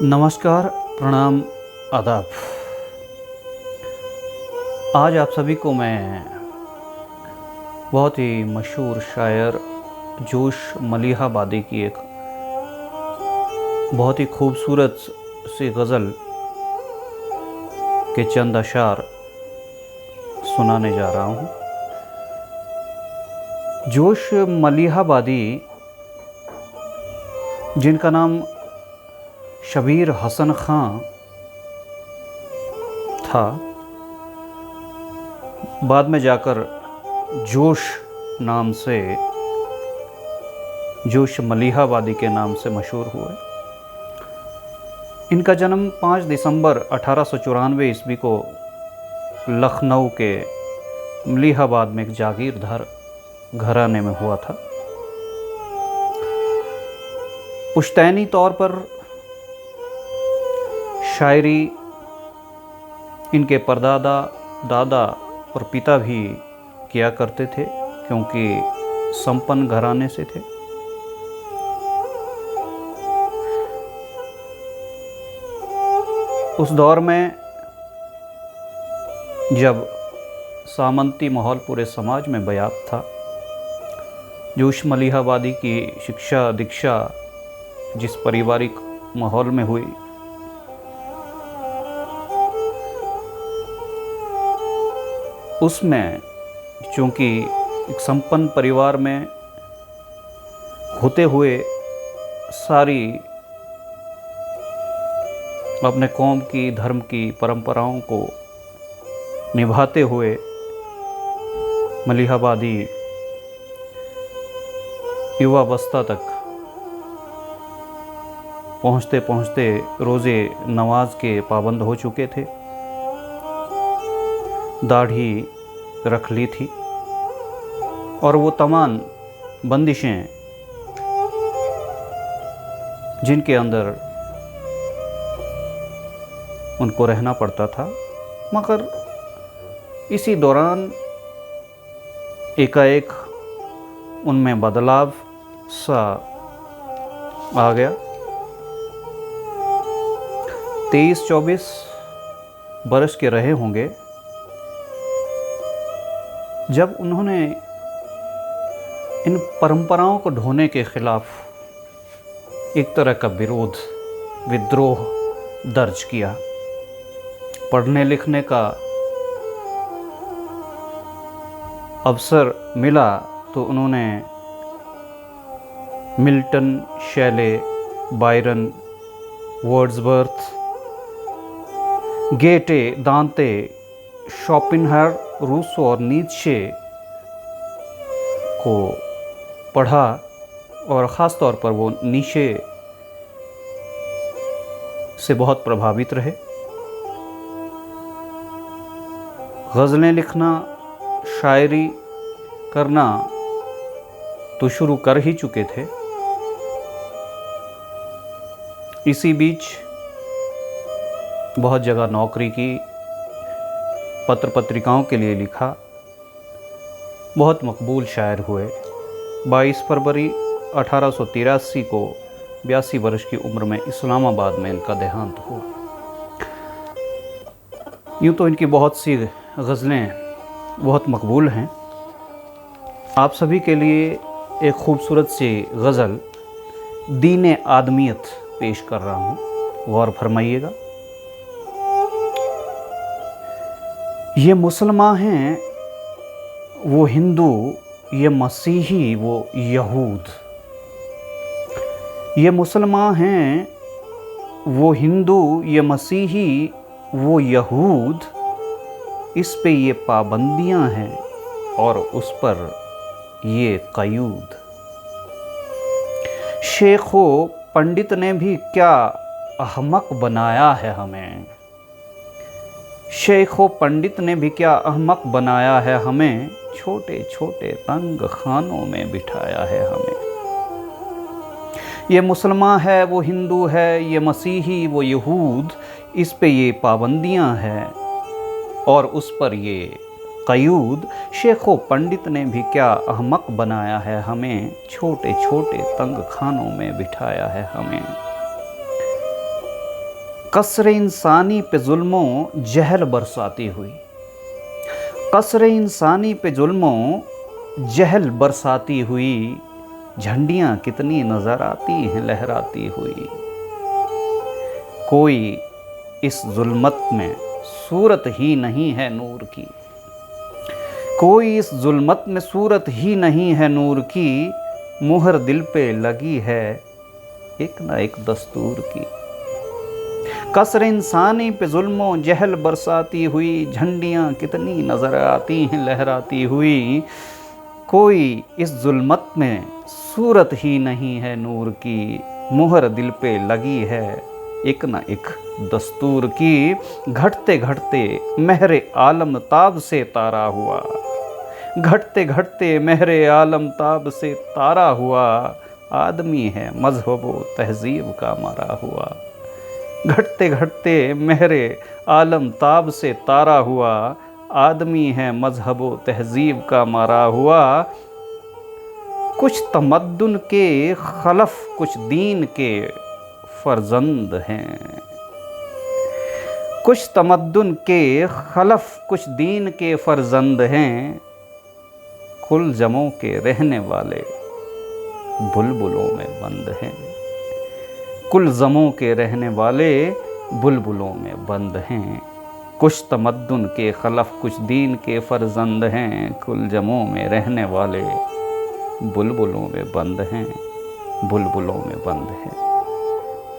नमस्कार, प्रणाम, आदाब। आज आप सभी को मैं बहुत ही मशहूर शायर जोश मलिहाबादी की एक बहुत ही खूबसूरत सी गज़ल के चंद अशार सुनाने जा रहा हूँ। जोश मलिहाबादी, जिनका नाम शबीर हसन खां था, बाद में जाकर जोश नाम से, जोश मलिहाबादी के नाम से मशहूर हुए। इनका जन्म 5 दिसंबर 1894 ईस्वी को लखनऊ के मलिहाबाद में एक जागीरदार घराने में हुआ था। पुश्तैनी तौर पर शायरी इनके परदादा, दादा और पिता भी किया करते थे, क्योंकि संपन्न घराने से थे। उस दौर में जब सामंती माहौल पूरे समाज में बयाब था, जोश मलिहाबादी की शिक्षा दीक्षा जिस पारिवारिक माहौल में हुई, उसमें चूँकि एक संपन्न परिवार में होते हुए सारी अपने कौम की, धर्म की परंपराओं को निभाते हुए मलिहाबादी युवावस्था तक पहुँचते पहुँचते रोज़े नमाज के पाबंद हो चुके थे। दाढ़ी रख ली थी और वो तमाम बंदिशें जिनके अंदर उनको रहना पड़ता था, मगर इसी दौरान एकाएक उनमें बदलाव सा आ गया। 23-24 बरस के रहे होंगे जब उन्होंने इन परंपराओं को ढोने के खिलाफ एक तरह का विद्रोह दर्ज किया। पढ़ने लिखने का अवसर मिला तो उन्होंने मिल्टन, शैले, बायरन, वर्ड्सवर्थ, गेटे, दांते, शोपेनहावर, रूसो और नीत्शे को पढ़ा और ख़ास तौर पर वो नीत्शे से बहुत प्रभावित रहे। गज़लें लिखना, शायरी करना तो शुरू कर ही चुके थे। इसी बीच बहुत जगह नौकरी की, पत्र पत्रिकाओं के लिए लिखा, बहुत मकबूल शायर हुए। 22 फरवरी 1883 को 82 वर्ष की उम्र में इस्लामाबाद में इनका देहांत हुआ। यूँ तो इनकी बहुत सी गज़लें बहुत मकबूल हैं। आप सभी के लिए एक खूबसूरत सी गज़ल दीन आदमियत पेश कर रहा हूँ, गौर फरमाइएगा। ये मुसलमान हैं, वो हिंदू, ये मसीही, वो यहूद। ये मुसलमान हैं, वो हिंदू, ये मसीही, वो यहूद। इस पे ये पाबंदियां हैं और उस पर ये क़यूद। शेखो पंडित ने भी क्या अहमक बनाया है हमें। शेखो पंडित ने भी क्या अहमक बनाया है हमें। छोटे छोटे तंग खानों में बिठाया है हमें। ये मुसलमान है, वो हिंदू है, ये मसीही, वो यहूद। इस पे ये पाबंदियां हैं और उस पर ये क़यूद। शेखो पंडित ने भी क्या अहमक बनाया है हमें। छोटे छोटे तंग खानों में बिठाया है हमें। कसर इंसानी पे जुल्मों जहल बरसाती हुई, कसर इंसानी पे जुल्मों जहल बरसाती हुई, झंडियाँ कितनी नज़र आती हैं लहराती हुई। कोई इस जुल्मत में सूरत ही नहीं है नूर की, कोई इस जुल्मत में सूरत ही नहीं है नूर की, मुहर दिल पे लगी है एक न एक दस्तूर की। कसर इंसानी पे जुल्मों जहल बरसाती हुई, झंडियाँ कितनी नज़र आती हैं लहराती हुई। कोई इस जुल्मत में सूरत ही नहीं है नूर की, मुहर दिल पे लगी है एक न एक दस्तूर की। घटते घटते महरे आलम ताब से तारा हुआ, घटते घटते महरे आलम ताब से तारा हुआ, आदमी है मजहब व तहजीब का मारा हुआ। घटते घटते महरे आलम ताब से तारा हुआ, आदमी है मजहब व तहजीब का मारा हुआ। कुछ तमद्दुन के खलफ कुछ दीन के फर्जंद हैं, कुछ तमद्दुन के खलफ कुछ दीन के फर्जंद हैं। कुल जमों के रहने वाले बुलबुलों में बंद हैं, कुल जमों के रहने वाले बुलबुलों में बंद हैं। कुछ तमद्दुन के खलफ कुछ दीन के फर्जंद हैं, कुल जमों में रहने वाले बुलबुलों में बंद हैं, बुलबुलों में बंद हैं।